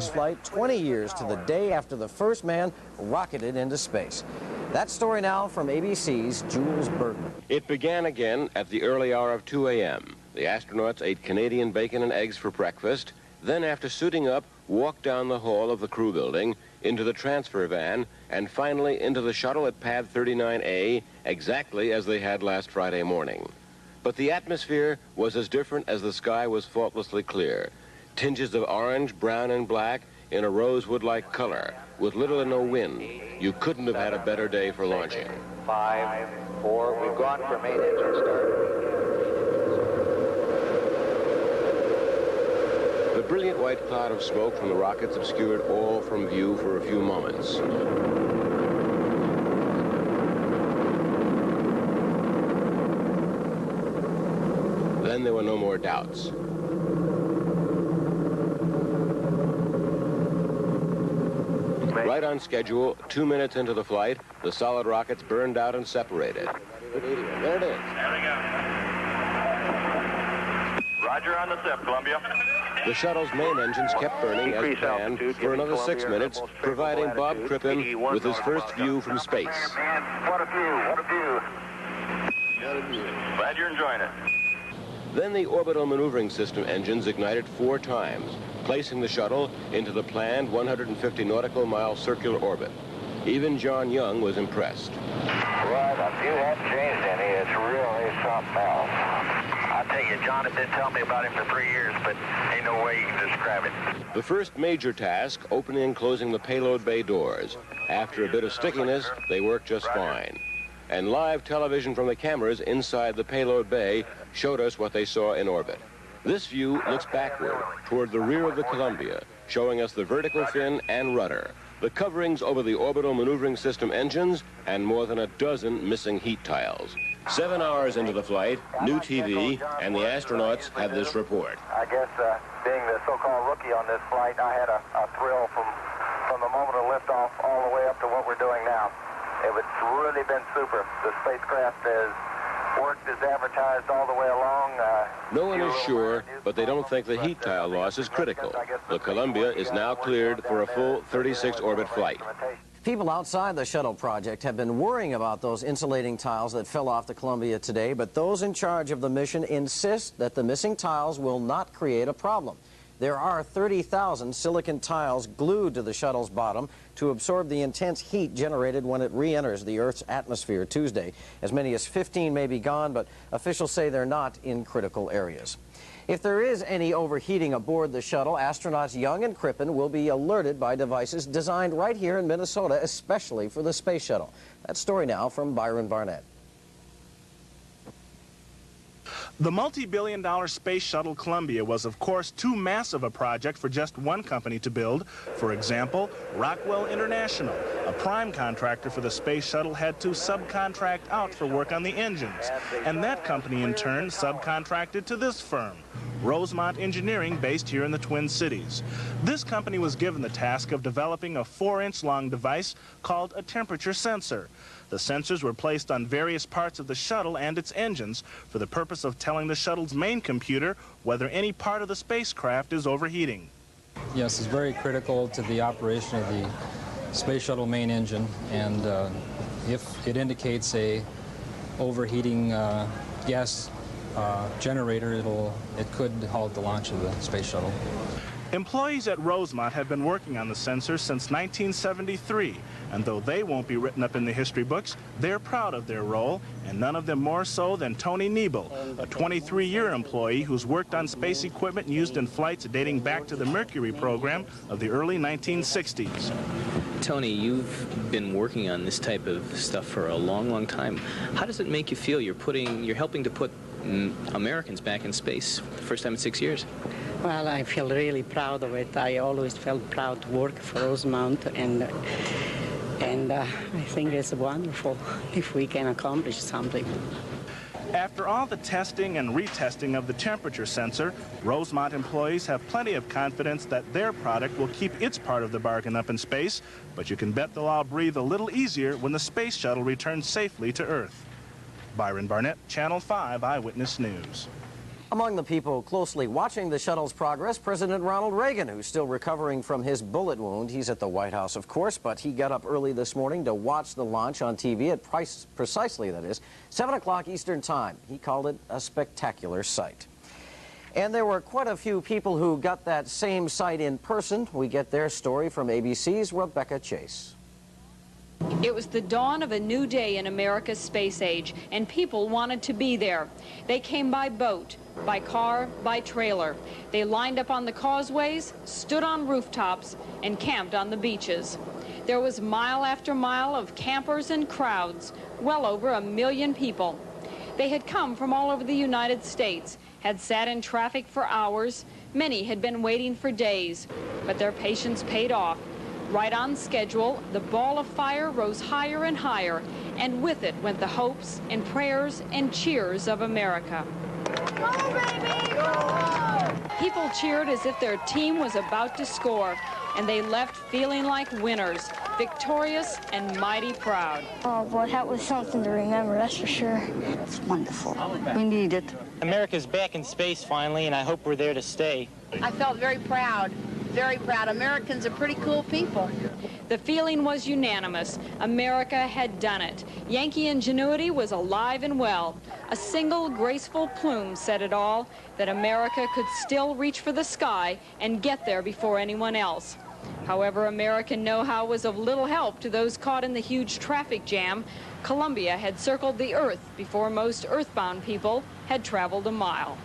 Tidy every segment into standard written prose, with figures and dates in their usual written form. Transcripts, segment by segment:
flight 20 years to the day after the first man rocketed into space. That story now from ABC's Jules Burton. It began again at the early hour of 2 a.m. The astronauts ate Canadian bacon and eggs for breakfast, then after suiting up, walked down the hall of the crew building, into the transfer van, and finally into the shuttle at pad 39A, exactly as they had last Friday morning. But the atmosphere was as different as the sky was faultlessly clear. Tinges of orange, brown, and black in a rosewood-like color, with little or no wind. You couldn't have had a better day for launching. 5, 4, we've gone for main engine start. The brilliant white cloud of smoke from the rockets obscured all from view for a few moments. Then there were no more doubts. Right on schedule, 2 minutes into the flight, the solid rockets burned out and separated. There it is. There we go. Roger on the SIP, Columbia. The shuttle's main engines kept burning as planned for another 6 minutes, providing Bob Crippen with his first view from space. What a view, what a view. Glad you're enjoying it. Then the orbital maneuvering system engines ignited 4 times, placing the shuttle into the planned 150 nautical mile circular orbit. Even John Young was impressed. Well, the view hasn't changed any. It's really something else. I tell you, John had been telling me about it for 3 years, but ain't no way you can describe it. The first major task, opening and closing the payload bay doors. After a bit of stickiness, they worked just fine. And live television from the cameras inside the payload bay showed us what they saw in orbit. This view looks backward, toward the rear of the Columbia, showing us the vertical fin and rudder, the coverings over the orbital maneuvering system engines, and more than a dozen missing heat tiles. 7 hours into the flight, new TV, and the astronauts had this report. I guess being the so-called rookie on this flight, I had a thrill from the moment of liftoff all the way up to what we're doing now. It's really been super. The spacecraft has worked as advertised all the way along. No one is sure, but they don't think the heat tile loss is critical. The Columbia is now cleared for a full 36-orbit flight. People outside the shuttle project have been worrying about those insulating tiles that fell off the Columbia today, but those in charge of the mission insist that the missing tiles will not create a problem. There are 30,000 silicon tiles glued to the shuttle's bottom to absorb the intense heat generated when it re-enters the Earth's atmosphere Tuesday. As many as 15 may be gone, but officials say they're not in critical areas. If there is any overheating aboard the shuttle, astronauts Young and Crippen will be alerted by devices designed right here in Minnesota, especially for the space shuttle. That story now from Byron Barnett. The multi-billion-dollar space shuttle Columbia was, of course, too massive a project for just one company to build. For example, Rockwell International, a prime contractor for the space shuttle, had to subcontract out for work on the engines. And that company, in turn, subcontracted to this firm, Rosemont Engineering, based here in the Twin Cities. This company was given the task of developing a 4-inch long device called a temperature sensor. The sensors were placed on various parts of the shuttle and its engines for the purpose of telling the shuttle's main computer whether any part of the spacecraft is overheating. Yes, it's very critical to the operation of the space shuttle main engine, and if it indicates a overheating gas generator, it could halt the launch of the space shuttle. Employees at Rosemont have been working on the sensors since 1973, and though they won't be written up in the history books, they're proud of their role, and none of them more so than Tony Niebel, a 23-year employee who's worked on space equipment used in flights dating back to the Mercury program of the early 1960s. Tony, you've been working on this type of stuff for a long, long time. How does it make you feel? You're helping to put Americans back in space for the first time in 6 years. Well, I feel really proud of it. I always felt proud to work for Rosemont, and I think it's wonderful if we can accomplish something. After all the testing and retesting of the temperature sensor, Rosemont employees have plenty of confidence that their product will keep its part of the bargain up in space, but you can bet they'll all breathe a little easier when the space shuttle returns safely to Earth. Byron Barnett, Channel 5 Eyewitness News. Among the people closely watching the shuttle's progress, President Ronald Reagan, who's still recovering from his bullet wound. He's at the White House, of course, but he got up early this morning to watch the launch on TV at precisely, that is, 7 o'clock Eastern Time. He called it a spectacular sight. And there were quite a few people who got that same sight in person. We get their story from ABC's Rebecca Chase. It was the dawn of a new day in America's space age, and people wanted to be there. They came by boat, by car, by trailer. They lined up on the causeways, stood on rooftops, and camped on the beaches. There was mile after mile of campers and crowds, well over 1 million people. They had come from all over the United States, had sat in traffic for hours. Many had been waiting for days, but their patience paid off. Right on schedule, the ball of fire rose higher and higher, and with it went the hopes and prayers and cheers of America. Go, baby, go! People cheered as if their team was about to score, and they left feeling like winners, victorious and mighty proud. Oh boy, that was something to remember, that's for sure. It's wonderful. We need it. America's back in space finally, and I hope we're there to stay. I felt very proud. Very proud. Americans are pretty cool people. The feeling was unanimous. America had done it. Yankee ingenuity was alive and well. A single graceful plume said it all, that America could still reach for the sky and get there before anyone else. However, American know-how was of little help to those caught in the huge traffic jam. Columbia had circled the Earth before most earthbound people had traveled a mile.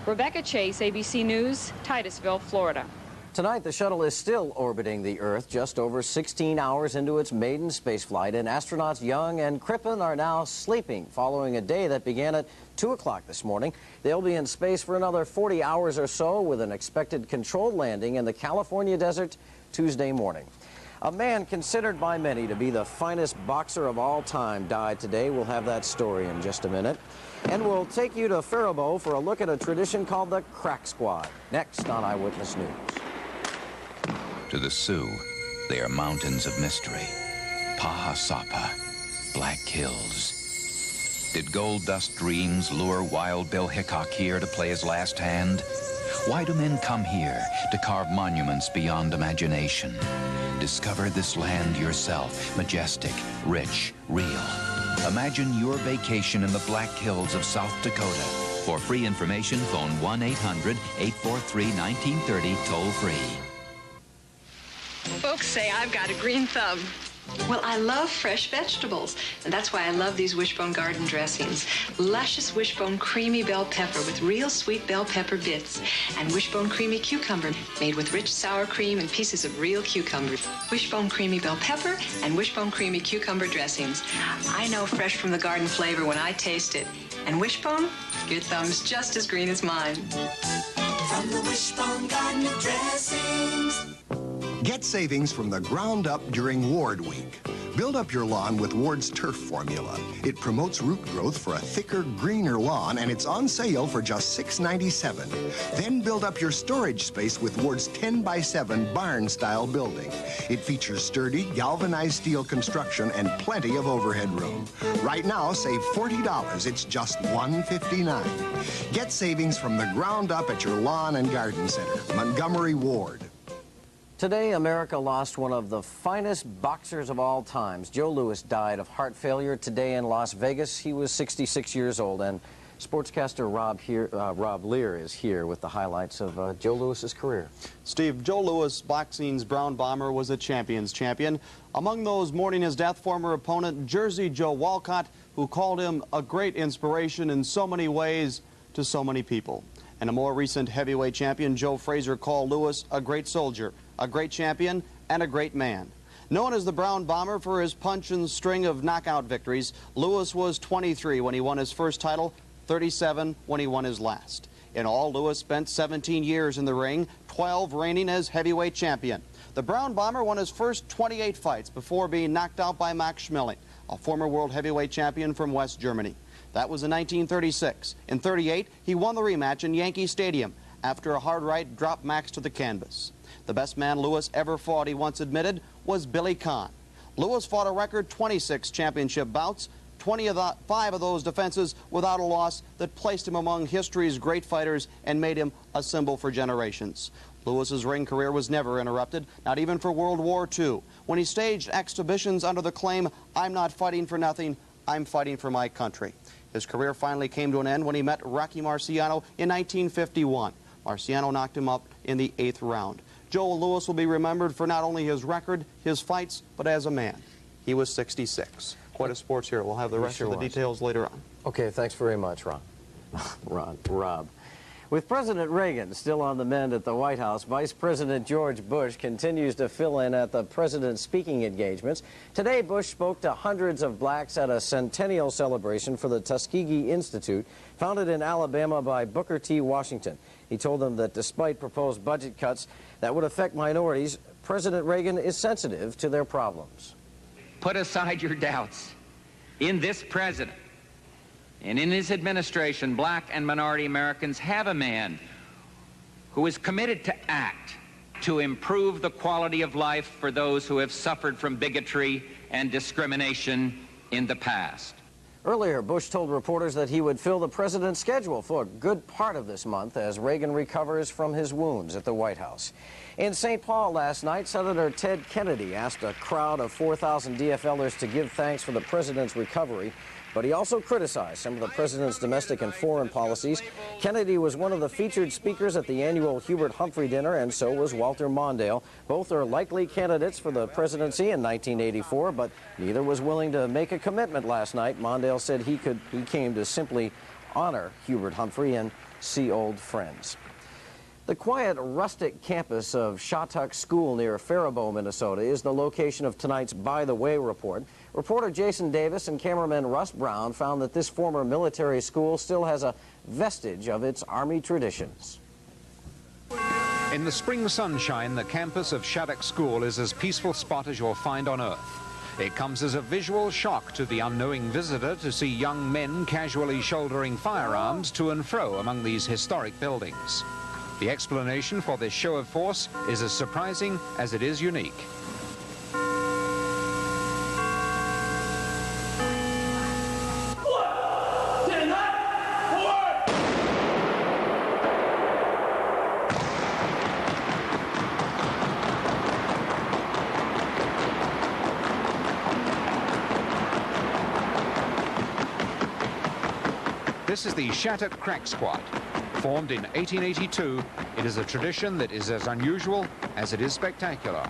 Rebecca Chase, ABC News, Titusville, Florida. Tonight, the shuttle is still orbiting the Earth just over 16 hours into its maiden spaceflight, and astronauts Young and Crippen are now sleeping following a day that began at 2 o'clock this morning. They'll be in space for another 40 hours or so, with an expected controlled landing in the California desert Tuesday morning. A man considered by many to be the finest boxer of all time died today. We'll have that story in just a minute. And we'll take you to Faribault for a look at a tradition called the Crack Squad, next on Eyewitness News. To the Sioux, they are mountains of mystery. Pahasapa, Black Hills. Did gold dust dreams lure Wild Bill Hickok here to play his last hand? Why do men come here to carve monuments beyond imagination? Discover this land yourself, majestic, rich, real. Imagine your vacation in the Black Hills of South Dakota. For free information, phone 1-800-843-1930, toll-free. Folks say I've got a green thumb. Well, I love fresh vegetables, and that's why I love these Wishbone garden dressings. Luscious Wishbone creamy bell pepper with real sweet bell pepper bits, and Wishbone creamy cucumber made with rich sour cream and pieces of real cucumber. Wishbone creamy bell pepper and Wishbone creamy cucumber dressings. I know fresh from the garden flavor when I taste it. And Wishbone, your thumb's just as green as mine. From the Wishbone garden of dressings. Get savings from the ground up during Ward Week. Build up your lawn with Ward's Turf Formula. It promotes root growth for a thicker, greener lawn, and it's on sale for just $6.97. Then build up your storage space with Ward's 10x7 barn-style building. It features sturdy, galvanized steel construction and plenty of overhead room. Right now, save $40. It's just $159. Get savings from the ground up at your lawn and garden center. Montgomery Ward. Today, America lost one of the finest boxers of all times. Joe Louis died of heart failure today in Las Vegas. He was 66 years old, and sportscaster Rob Lear is here with the highlights of Joe Louis's career. Steve, Joe Louis, boxing's Brown Bomber, was a champion's champion. Among those mourning his death, former opponent Jersey Joe Walcott, who called him a great inspiration in so many ways to so many people. And a more recent heavyweight champion, Joe Frazier, called Louis a great soldier, a great champion, and a great man. Known as the Brown Bomber for his punch and string of knockout victories, Louis was 23 when he won his first title, 37 when he won his last. In all, Louis spent 17 years in the ring, 12 reigning as heavyweight champion. The Brown Bomber won his first 28 fights before being knocked out by Max Schmeling, a former world heavyweight champion from West Germany. That was in 1936. In 38, he won the rematch in Yankee Stadium after a hard right dropped Max to the canvas. The best man Louis ever fought, he once admitted, was Billy Conn. Louis fought a record 26 championship bouts, 25 of those defenses without a loss that placed him among history's great fighters and made him a symbol for generations. Lewis's ring career was never interrupted, not even for World War II, when he staged exhibitions under the claim, "I'm not fighting for nothing, I'm fighting for my country." His career finally came to an end when he met Rocky Marciano in 1951. Marciano knocked him up in the 8th round. Joe Louis will be remembered for not only his record, his fights, but as a man. He was 66. Quite a sports hero. We'll have the rest of the details later on. Okay, thanks very much, Rob. With President Reagan still on the mend at the White House, Vice President George Bush continues to fill in at the president's speaking engagements. Today, Bush spoke to hundreds of blacks at a centennial celebration for the Tuskegee Institute, founded in Alabama by Booker T. Washington. He told them that despite proposed budget cuts that would affect minorities, President Reagan is sensitive to their problems. Put aside your doubts. In this president and in his administration, black and minority Americans have a man who is committed to act to improve the quality of life for those who have suffered from bigotry and discrimination in the past. Earlier, Bush told reporters that he would fill the president's schedule for a good part of this month as Reagan recovers from his wounds at the White House. In St. Paul last night, Senator Ted Kennedy asked a crowd of 4,000 DFLers to give thanks for the president's recovery, but he also criticized some of the president's domestic and foreign policies. Kennedy was one of the featured speakers at the annual Hubert Humphrey dinner, and so was Walter Mondale. Both are likely candidates for the presidency in 1984, but neither was willing to make a commitment last night. Mondale said he came to simply honor Hubert Humphrey and see old friends. The quiet, rustic campus of Shattuck School near Faribault, Minnesota, is the location of tonight's By the Way report. Reporter Jason Davis and cameraman Russ Brown found that this former military school still has a vestige of its Army traditions. In the spring sunshine, the campus of Shattuck School is as peaceful spot as you'll find on Earth. It comes as a visual shock to the unknowing visitor to see young men casually shouldering firearms to and fro among these historic buildings. The explanation for this show of force is as surprising as it is unique. This is the Shattuck Crack Squad. Formed in 1882, it is a tradition that is as unusual as it is spectacular.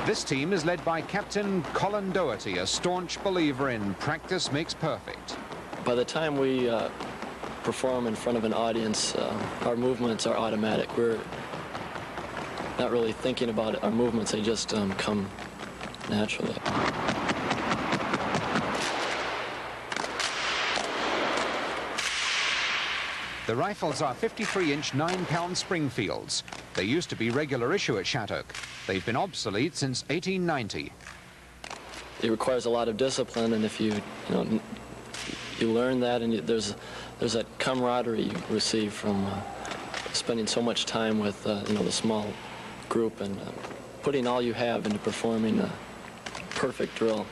This team is led by Captain Colin Doherty, a staunch believer in practice makes perfect. By the time we perform in front of an audience, our movements are automatic. We're not really thinking about it. Our movements, they just come naturally. The rifles are 53-inch 9-pound Springfields. They used to be regular issue at Shattuck. They've been obsolete since 1890. It requires a lot of discipline, and if you learn that, and there's that camaraderie you receive from spending so much time with the small group and putting all you have into performing a perfect drill.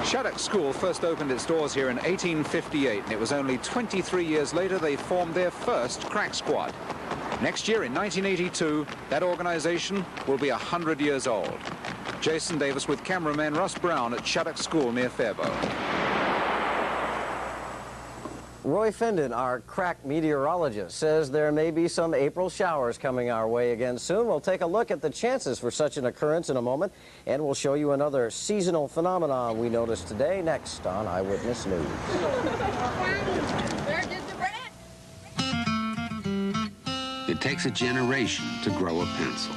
Shattuck School first opened its doors here in 1858, and it was only 23 years later they formed their first crack squad. Next year, in 1982, that organization will be 100 years old. Jason Davis with cameraman Russ Brown at Shattuck School near Faribault. Roy Fendon, our crack meteorologist, says there may be some April showers coming our way again soon. We'll take a look at the chances for such an occurrence in a moment, and we'll show you another seasonal phenomenon we noticed today next on Eyewitness News. It takes a generation to grow a pencil.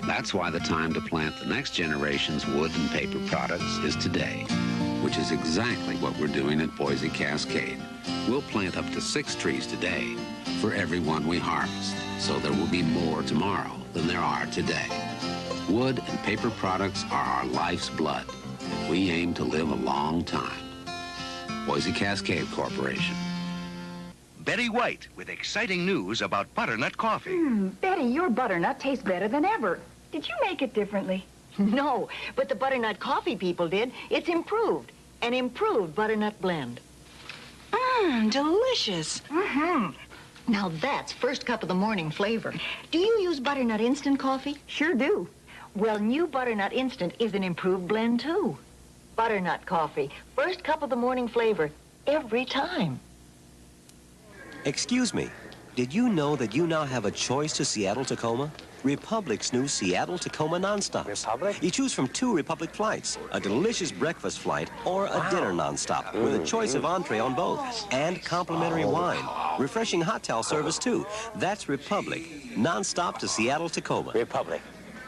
That's why the time to plant the next generation's wood and paper products is today, which is exactly what we're doing at Boise Cascade. We'll plant up to 6 trees today for every one we harvest, so there will be more tomorrow than there are today. Wood and paper products are our life's blood, and we aim to live a long time. Boise Cascade Corporation. Betty White with exciting news about butternut coffee. Betty, your butternut tastes better than ever. Did you make it differently? No, but the butternut coffee people did. It's improved. An improved butternut blend. Delicious. Now that's first cup of the morning flavor. Do you use butternut instant coffee? Sure do. Well, new butternut instant is an improved blend, too. Butternut coffee, first cup of the morning flavor, every time. Excuse me, did you know that you now have a choice to Seattle-Tacoma? Republic's new Seattle-Tacoma nonstop. Republic? You choose from 2 Republic flights, a delicious breakfast flight or a dinner nonstop with a choice of entree on both and complimentary wine. Refreshing hot towel service, too. That's Republic, nonstop to Seattle-Tacoma. Republic.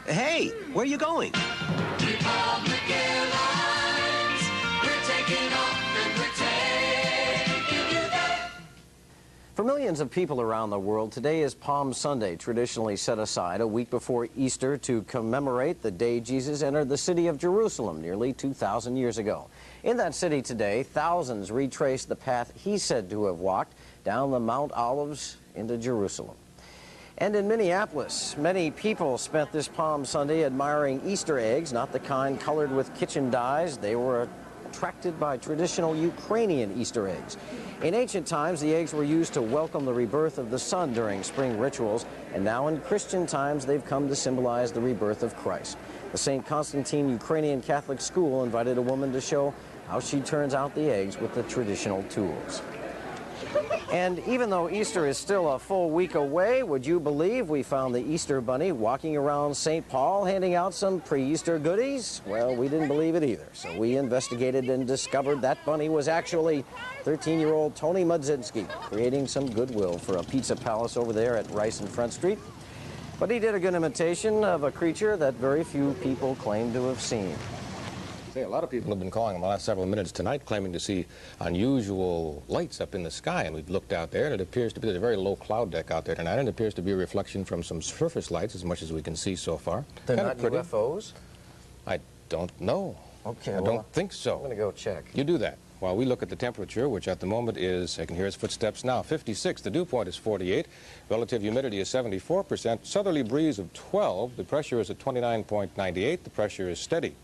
Hey, where are you going? Republic Airlines, we're taking off and we're taking you there. For millions of people around the world, today is Palm Sunday, traditionally set aside a week before Easter to commemorate the day Jesus entered the city of Jerusalem nearly 2,000 years ago. In that city today, thousands retrace the path he's said to have walked down the Mount Olives into Jerusalem. And in Minneapolis, many people spent this Palm Sunday admiring Easter eggs, not the kind colored with kitchen dyes. They were attracted by traditional Ukrainian Easter eggs. In ancient times, the eggs were used to welcome the rebirth of the sun during spring rituals, and now in Christian times, they've come to symbolize the rebirth of Christ. The St. Constantine Ukrainian Catholic School invited a woman to show how she turns out the eggs with the traditional tools. And even though Easter is still a full week away, would you believe we found the Easter Bunny walking around St. Paul handing out some pre-Easter goodies? Well, we didn't believe it either, so we investigated and discovered that bunny was actually 13-year-old Tony Mudzinski, creating some goodwill for a pizza palace over there at Rice and Front Street. But he did a good imitation of a creature that very few people claim to have seen. A lot of people have been calling in the last several minutes tonight claiming to see unusual lights up in the sky, and we've looked out there and it appears to be, there's a very low cloud deck out there tonight, and it appears to be a reflection from some surface lights as much as we can see so far. They're not UFOs? I don't know. Okay, I don't think so. I'm going to go check. You do that while we look at the temperature, which at the moment is, I can hear his footsteps now, 56. The dew point is 48. Relative humidity is 74%. Southerly breeze of 12. The pressure is at 29.98. The pressure is steady.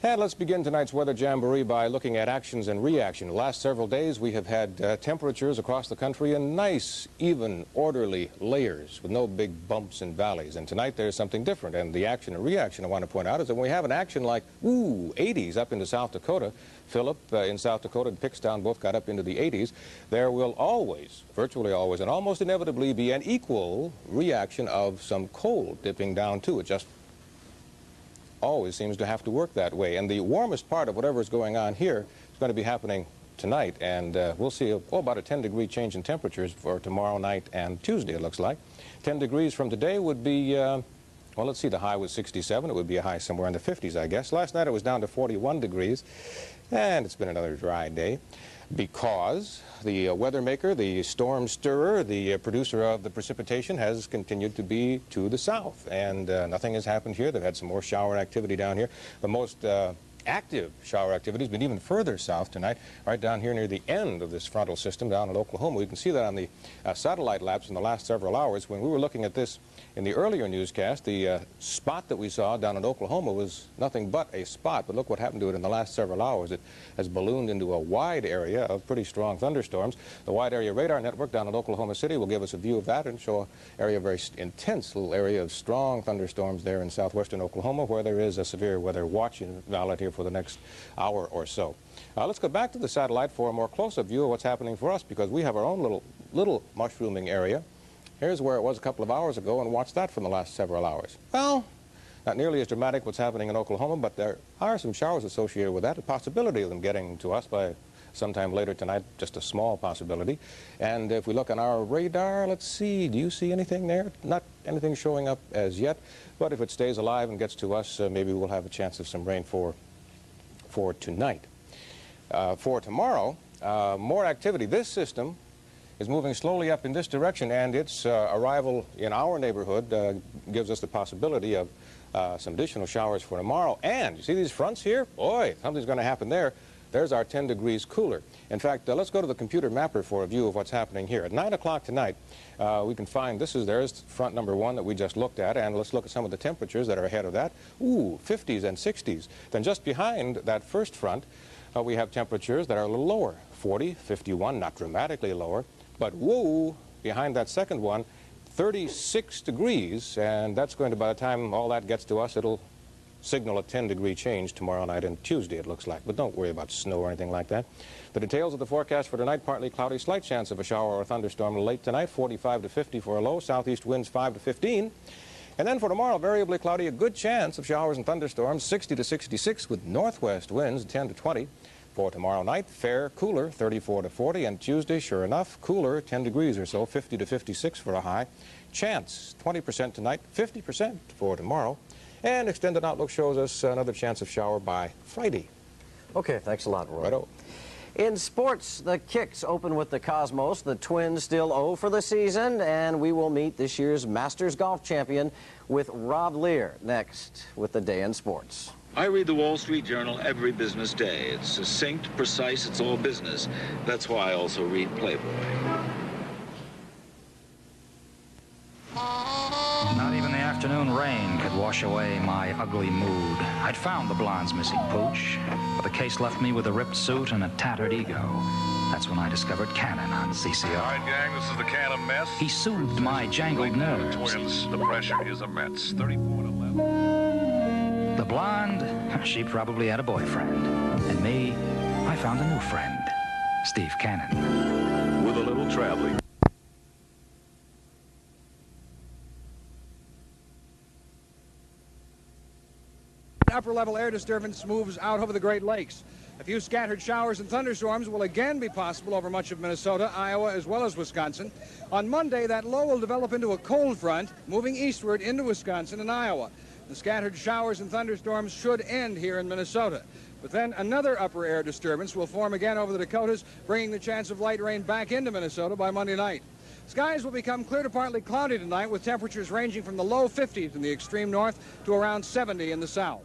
And let's begin tonight's weather jamboree by looking at actions and reaction. The last several days we have had temperatures across the country in nice, even, orderly layers with no big bumps and valleys. And tonight there's something different. And the action and reaction I want to point out is that when we have an action like, 80s up into South Dakota, Phillip in South Dakota and Pickstown both got up into the 80s, there will always, virtually always, and almost inevitably be an equal reaction of some cold dipping down too. It just always seems to have to work that way. And the warmest part of whatever is going on here is going to be happening tonight, and we'll see about a 10-degree change in temperatures for tomorrow night and Tuesday, it looks like. 10 degrees from today would be, well, let's see, the high was 67. It would be a high somewhere in the 50s, I guess. Last night it was down to 41 degrees, and it's been another dry day because the weather maker, the storm stirrer, the producer of the precipitation has continued to be to the south, and nothing has happened here. They've had some more shower activity down here. The most active shower activities, but even further south tonight, right down here near the end of this frontal system down in Oklahoma. You can see that on the satellite laps in the last several hours. When we were looking at this in the earlier newscast, the spot that we saw down in Oklahoma was nothing but a spot, but look what happened to it in the last several hours. It has ballooned into a wide area of pretty strong thunderstorms. The wide area radar network down in Oklahoma City will give us a view of that and show an area, a very intense little area of strong thunderstorms there in southwestern Oklahoma, where there is a severe weather watch valid here for the next hour or so. Let's go back to the satellite for a more close-up view of what's happening for us, because we have our own little mushrooming area. Here's where it was a couple of hours ago, and watch that from the last several hours. Well, not nearly as dramatic what's happening in Oklahoma, but there are some showers associated with that, a possibility of them getting to us by sometime later tonight, just a small possibility. And if we look on our radar, let's see, do you see anything there? Not anything showing up as yet, but if it stays alive and gets to us, maybe we'll have a chance of some rain for tonight. For tomorrow, more activity. This system is moving slowly up in this direction, and its arrival in our neighborhood gives us the possibility of some additional showers for tomorrow. And you see these fronts here? Boy, something's going to happen there. There's our 10 degrees cooler. In fact, let's go to the computer mapper for a view of what's happening here. At 9 o'clock tonight, we can find, there's front number 1 that we just looked at, and let's look at some of the temperatures that are ahead of that. Ooh, 50s and 60s. Then just behind that first front, we have temperatures that are a little lower, 40, 51, not dramatically lower. But whoa, behind that second one, 36 degrees, and that's going to, by the time all that gets to us, it'll signal a 10-degree change tomorrow night and Tuesday, it looks like. But don't worry about snow or anything like that. The details of the forecast for tonight: partly cloudy, slight chance of a shower or thunderstorm late tonight, 45 to 50 for a low, southeast winds 5 to 15. And then for tomorrow, variably cloudy, a good chance of showers and thunderstorms, 60 to 66, with northwest winds 10 to 20. For tomorrow night, fair, cooler, 34 to 40, and Tuesday, sure enough, cooler, 10 degrees or so, 50 to 56 for a high. Chance, 20% tonight, 50% for tomorrow. And extended outlook shows us another chance of shower by Friday. Okay, thanks a lot, Roy. Righto. In sports, the Kicks open with the Cosmos. The Twins still 0 for the season, and we will meet this year's Masters golf champion with Rob Lear next with the Day in Sports. I read the Wall Street Journal every business day. It's succinct, precise, it's all business. That's why I also read Playboy. Not even the afternoon rain could wash away my ugly mood. I'd found the blonde's missing pooch, but the case left me with a ripped suit and a tattered ego. That's when I discovered Cannon on CCO. All right, gang, this is the Cannon mess. He soothed my jangled nerves. Twins, the pressure is immense. 34 to 11. The blonde, she probably had a boyfriend. And me, I found a new friend, Steve Cannon. With a little traveling. Upper-level air disturbance moves out over the Great Lakes. A few scattered showers and thunderstorms will again be possible over much of Minnesota, Iowa, as well as Wisconsin. On Monday, that low will develop into a cold front, moving eastward into Wisconsin and Iowa. The scattered showers and thunderstorms should end here in Minnesota. But then another upper air disturbance will form again over the Dakotas, bringing the chance of light rain back into Minnesota by Monday night. Skies will become clear to partly cloudy tonight, with temperatures ranging from the low 50s in the extreme north to around 70 in the south.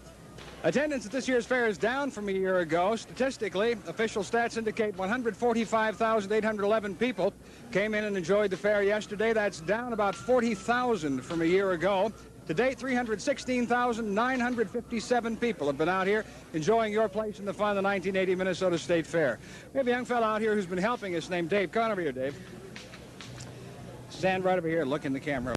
Attendance at this year's fair is down from a year ago. Statistically, official stats indicate 145,811 people came in and enjoyed the fair yesterday. That's down about 40,000 from a year ago. To date, 316,957 people have been out here enjoying your place in the fun of the 1980 Minnesota State Fair. We have a young fellow out here who's been helping us named Dave. Come on over here, Dave. Stand right over here and look in the camera.